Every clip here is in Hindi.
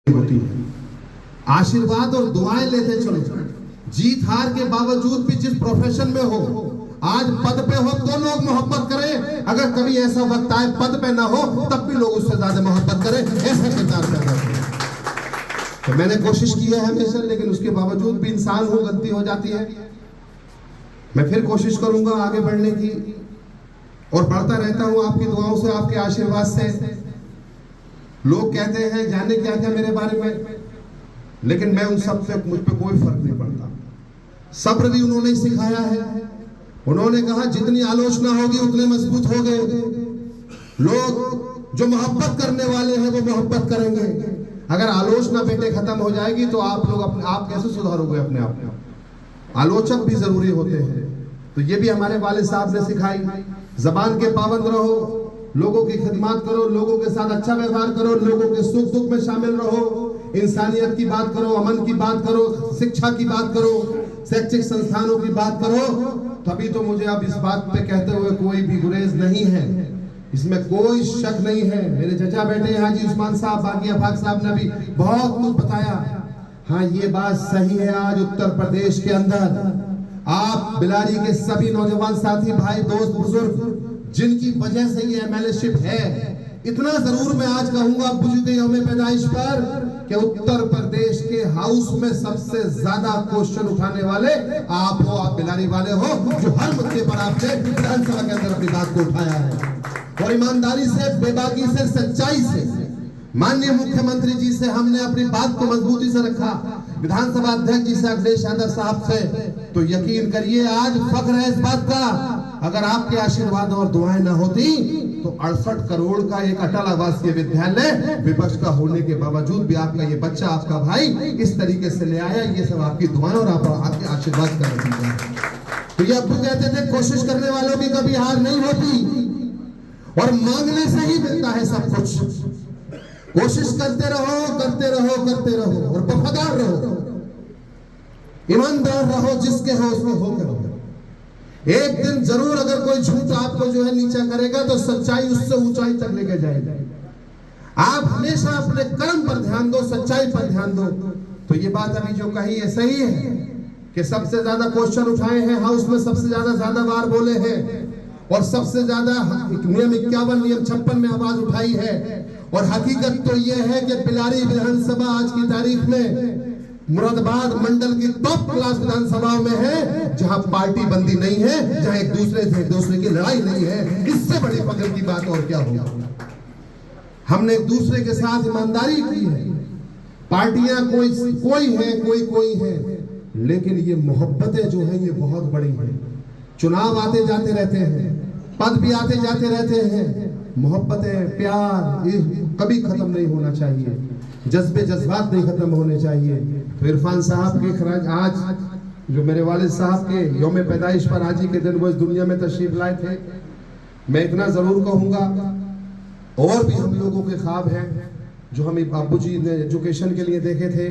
होती है। आशीर्वाद और दुआएं लेते चलो। जीत हार के बावजूद भी जिस प्रोफेशन में हो, आज पद पे हो तो लोग मोहब्बत करें, अगर कभी ऐसा वक्त आए पद पे ना हो तब भी लोग उससे ज्यादा मोहब्बत करें, ऐसा किरदार पैदा करें। तो मैंने कोशिश की है हमेशा, लेकिन उसके बावजूद भी इंसान हो, गलती हो जाती है। मैं फिर कोशिश करूंगा आगे बढ़ने की, और बढ़ता रहता हूं आपकी दुआओं से, आपके आशीर्वाद से। लोग कहते हैं जाने क्या क्या मेरे बारे में, लेकिन मैं उन सब से, मुझ पे कोई फर्क नहीं पड़ता। सब्र भी उन्होंने सिखाया है। उन्होंने कहा जितनी आलोचना होगी उतने मजबूत हो गए लोग। जो मोहब्बत करने वाले हैं वो मोहब्बत करेंगे। अगर आलोचना बेटे खत्म हो जाएगी तो आप लोग अपने आप कैसे सुधारोगे अपने आप को? आलोचक भी जरूरी होते हैं। तो ये भी हमारे वालिद साहब ने सिखाई। जबान के पाबंद रहो, लोगों की खिदमत करो, लोगों के साथ अच्छा व्यवहार करो, लोगों के सुख दुख में शामिल रहो, इंसानियत की बात करो, अमन की बात करो, शिक्षा की बात करो, शैक्षिक संस्थानों की बात करो। तभी तो मुझे अब इस बात पे कहते हुए कोई भी गुरेज नहीं है, इसमें कोई शक नहीं है। मेरे चचा बेटे हाजी उस्मान साहब, बाकी अफाक साहब ने भी बहुत कुछ बताया। हाँ, ये बात सही है, आज उत्तर प्रदेश के अंदर आप बिलारी के सभी नौजवान साथी, भाई, दोस्त, बुजुर्ग, जिनकी वजह से ये एमएलए-शिप है, इतना जरूर मैं आज कहूंगा बुजुर्ग यौम पैदाइश पर कि उत्तर प्रदेश के हाउस में सबसे ज्यादा क्वेश्चन उठाने वाले आप हो, आप बिलारी वाले हो, जो हर मुद्दे पर आपने विधानसभा के अंदर अपनी बात को उठाया है, और ईमानदारी से, बेबाकी से, सच्चाई से। माननीय मुख्यमंत्री जी से हमने अपनी बात को मजबूती से रखा, विधानसभा अध्यक्ष जी से, अखिलेश यादव साहब से। तो यकीन करिए आज फख्र है इस बात का, अगर आपके आशीर्वाद और दुआएं न होती तो 68 करोड़ का एक अटल आवासीय विद्यालय विपक्ष का होने के बावजूद भी आपका ये बच्चा, आपका भाई इस तरीके से ले आया। ये सब आपकी दुआएं और आपके आशीर्वाद का नतीजा है। तो ये अब्बू कहते थे कोशिश करने वालों की कभी हार नहीं होती, और मांगने से ही मिलता है सब कुछ। कोशिश करते रहो, करते रहो, करते रहो, और वफादार रहो, ईमानदार रहो, जिसके हो उसमें होकर रहो। एक दिन जरूर अगर कोई झूठ आपको जो है नीचा करेगा तो सच्चाई उससे ऊंचाई तक लेके जाएगी। आप हमेशा अपने कर्म पर ध्यान दो, सच्चाई पर ध्यान दो। तो ये बात अभी जो कही है सही है कि सबसे ज्यादा क्वेश्चन उठाए हैं हाउस में, सबसे ज्यादा बार बोले हैं, और सबसे ज्यादा नियम 51, नियम 56 में आवाज उठाई है। और हकीकत तो यह है कि बिलारी विधानसभा आज की तारीख में मुरादाबाद मंडल की टॉप क्लास विधानसभाओं में है, जहां पार्टी बंदी नहीं है, जहां एक दूसरे की लड़ाई नहीं है। इससे बड़ी फख्र की बात और क्या होगा? हमने एक दूसरे के साथ ईमानदारी की है। पार्टियां कोई है, लेकिन ये मोहब्बतें जो है ये बहुत बड़ी है। चुनाव आते जाते रहते हैं, पद भी आते जाते रहते हैं, मोहब्बतें, प्यार कभी खत्म नहीं होना चाहिए, जज्बात नहीं खत्म होने चाहिए। तो इरफान साहब के आज जो मेरे वालिद साहब के यौम पैदाइश पर आज ही के दिन वो इस दुनिया में तशरीफ लाए थे। मैं इतना जरूर कहूंगा, और भी हम लोगों के ख्वाब हैं जो हम बाबू जी ने एजुकेशन के लिए देखे थे।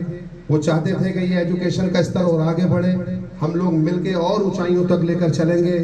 वो चाहते थे कि ये एजुकेशन का स्तर और आगे बढ़े, हम लोग मिलके और ऊंचाइयों तक लेकर चलेंगे,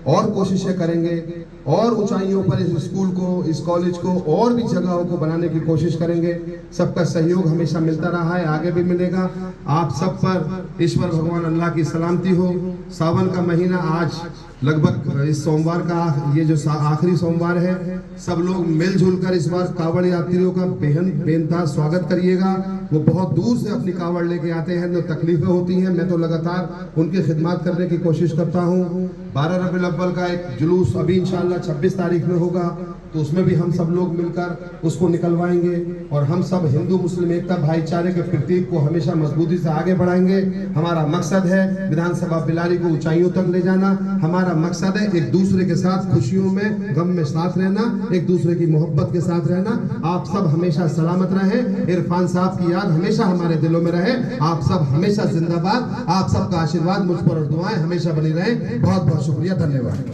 और कोशिशें करेंगे, और ऊंचाइयों पर इस स्कूल को, इस कॉलेज को, और भी जगहों को बनाने की कोशिश करेंगे। सबका सहयोग हमेशा मिलता रहा है, आगे भी मिलेगा। आप सब पर ईश्वर भगवान अल्लाह की सलामती हो। सावन का महीना आज लगभग इस सोमवार का ये जो आखिरी सोमवार है, सब लोग मिलजुल कर इस बार कावड़ यात्रियों का बेनता स्वागत करिएगा। वो बहुत दूर से अपनी कावड़ लेके आते हैं, जो तकलीफें होती हैं, मैं तो लगातार उनकी खिदमत करने की कोशिश करता हूँ। 12 रबीउल अव्वल का एक जुलूस अभी इंशाअल्लाह 26 तारीख में होगा, तो उसमें भी हम सब लोग मिलकर उसको निकलवाएंगे, और हम सब हिंदू मुस्लिम एकता भाईचारे के प्रतीक को हमेशा मजबूती से आगे बढ़ाएंगे। हमारा मकसद है विधानसभा बिलारी को ऊंचाइयों तक ले जाना। हमारा मकसद है एक दूसरे के साथ खुशियों में, गम में साथ रहना, एक दूसरे की मोहब्बत के साथ रहना। आप सब हमेशा सलामत रहें, इरफान साहब की याद हमेशा हमारे दिलों में रहे। आप सब हमेशा जिंदाबाद, आप सबका आशीर्वाद मुझ पर और दुआएं हमेशा बनी रहे। बहुत बहुत शुक्रिया, धन्यवाद।